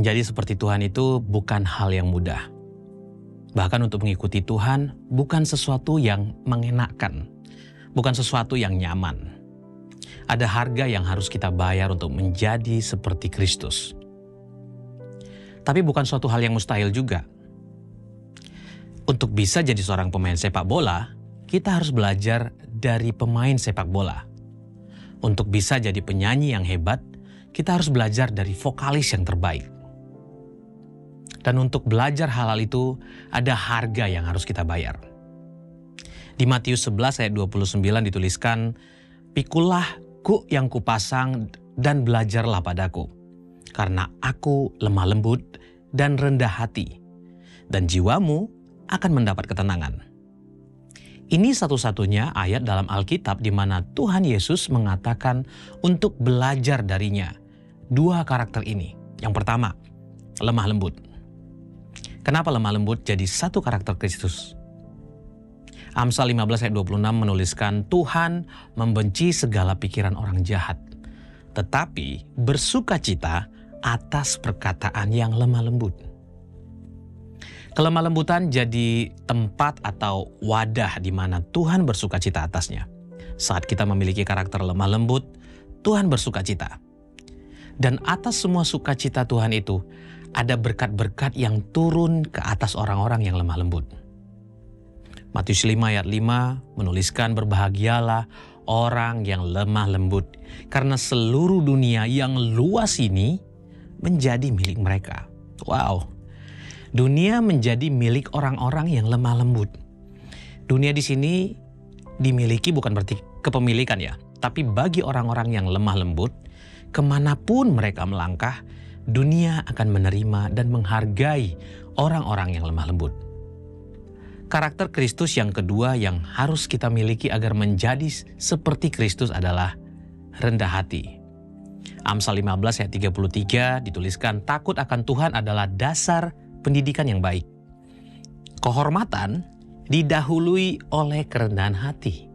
Menjadi seperti Tuhan itu bukan hal yang mudah. Bahkan untuk mengikuti Tuhan bukan sesuatu yang mengenakkan, bukan sesuatu yang nyaman. Ada harga yang harus kita bayar untuk menjadi seperti Kristus. Tapi bukan suatu hal yang mustahil juga. Untuk bisa jadi seorang pemain sepak bola, kita harus belajar dari pemain sepak bola. Untuk bisa jadi penyanyi yang hebat, kita harus belajar dari vokalis yang terbaik. Dan untuk belajar hal-hal itu, ada harga yang harus kita bayar. Di Matius 11 ayat 29 dituliskan, "Pikulah kuk yang kupasang dan belajarlah padaku, karena aku lemah lembut dan rendah hati, dan jiwamu akan mendapat ketenangan." Ini satu-satunya ayat dalam Alkitab di mana Tuhan Yesus mengatakan untuk belajar darinya dua karakter ini. Yang pertama, lemah lembut. Kenapa lemah lembut jadi satu karakter Kristus? Amsal 15 ayat 26 menuliskan, "Tuhan membenci segala pikiran orang jahat, tetapi bersukacita atas perkataan yang lemah lembut." Kelemah lembutan jadi tempat atau wadah di mana Tuhan bersukacita atasnya. Saat kita memiliki karakter lemah lembut, Tuhan bersukacita. Dan atas semua sukacita Tuhan itu, ada berkat-berkat yang turun ke atas orang-orang yang lemah lembut. Matius 5 ayat 5 menuliskan, "Berbahagialah orang yang lemah lembut, karena seluruh dunia yang luas ini menjadi milik mereka." Wow, dunia menjadi milik orang-orang yang lemah lembut. Dunia di sini dimiliki bukan berarti kepemilikan ya, tapi bagi orang-orang yang lemah lembut, kemanapun mereka melangkah, dunia akan menerima dan menghargai orang-orang yang lemah lembut. Karakter Kristus yang kedua yang harus kita miliki agar menjadi seperti Kristus adalah rendah hati. Amsal 15 ayat 33 dituliskan, "Takut akan Tuhan adalah dasar pendidikan yang baik. Kehormatan didahului oleh kerendahan hati."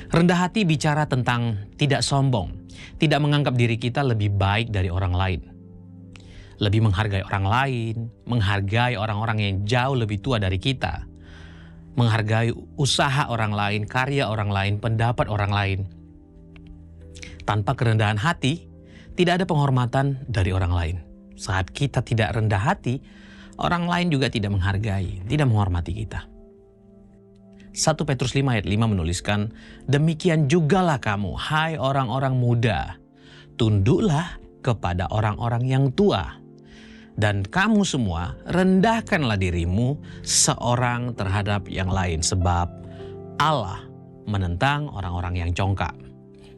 Rendah hati bicara tentang tidak sombong, tidak menganggap diri kita lebih baik dari orang lain. Lebih menghargai orang lain, menghargai orang-orang yang jauh lebih tua dari kita, menghargai usaha orang lain, karya orang lain, pendapat orang lain. Tanpa kerendahan hati, tidak ada penghormatan dari orang lain. Saat kita tidak rendah hati, orang lain juga tidak menghargai, tidak menghormati kita. 1 Petrus 5 ayat 5 menuliskan, "Demikian jugalah kamu, hai orang-orang muda, tunduklah kepada orang-orang yang tua. Dan kamu semua rendahkanlah dirimu seorang terhadap yang lain, sebab Allah menentang orang-orang yang congkak,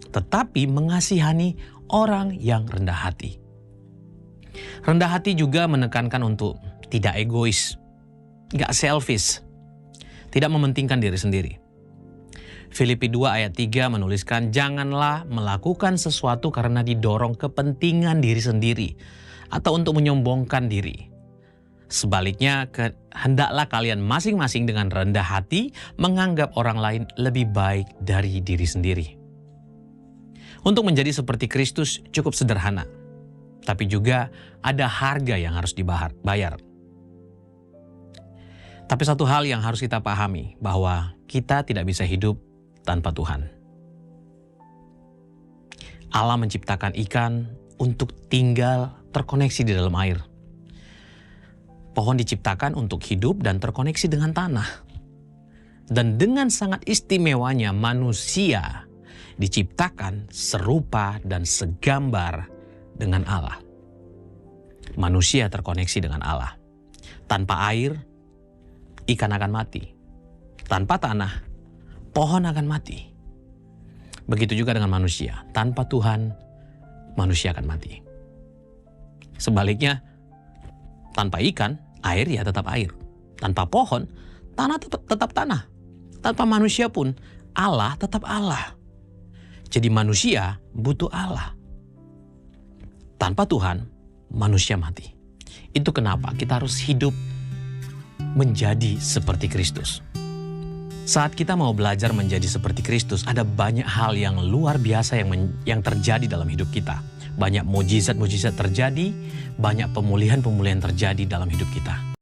tetapi mengasihani orang yang rendah hati." Rendah hati juga menekankan untuk tidak egois, gak selfish, tidak mementingkan diri sendiri. Filipi 2 ayat 3 menuliskan, "Janganlah melakukan sesuatu karena didorong kepentingan diri sendiri atau untuk menyombongkan diri. Sebaliknya, hendaklah kalian masing-masing dengan rendah hati menganggap orang lain lebih baik dari diri sendiri." Untuk menjadi seperti Kristus cukup sederhana, tapi juga ada harga yang harus dibayar. Tapi satu hal yang harus kita pahami, bahwa kita tidak bisa hidup tanpa Tuhan. Allah menciptakan ikan untuk tinggal terkoneksi di dalam air. Pohon diciptakan untuk hidup dan terkoneksi dengan tanah. Dan dengan sangat istimewanya manusia diciptakan serupa dan segambar dengan Allah. Manusia terkoneksi dengan Allah. Tanpa air, ikan akan mati. Tanpa tanah, pohon akan mati. Begitu juga dengan manusia. Tanpa Tuhan, manusia akan mati. Sebaliknya, tanpa ikan, air ya tetap air. Tanpa pohon, tanah tetap tanah. Tanpa manusia pun, Allah tetap Allah. Jadi manusia butuh Allah. Tanpa Tuhan, manusia mati. Itu kenapa kita harus hidup menjadi seperti Kristus. Saat kita mau belajar menjadi seperti Kristus, ada banyak hal yang luar biasa yang terjadi dalam hidup kita. Banyak mujizat-mujizat terjadi, banyak pemulihan-pemulihan terjadi dalam hidup kita.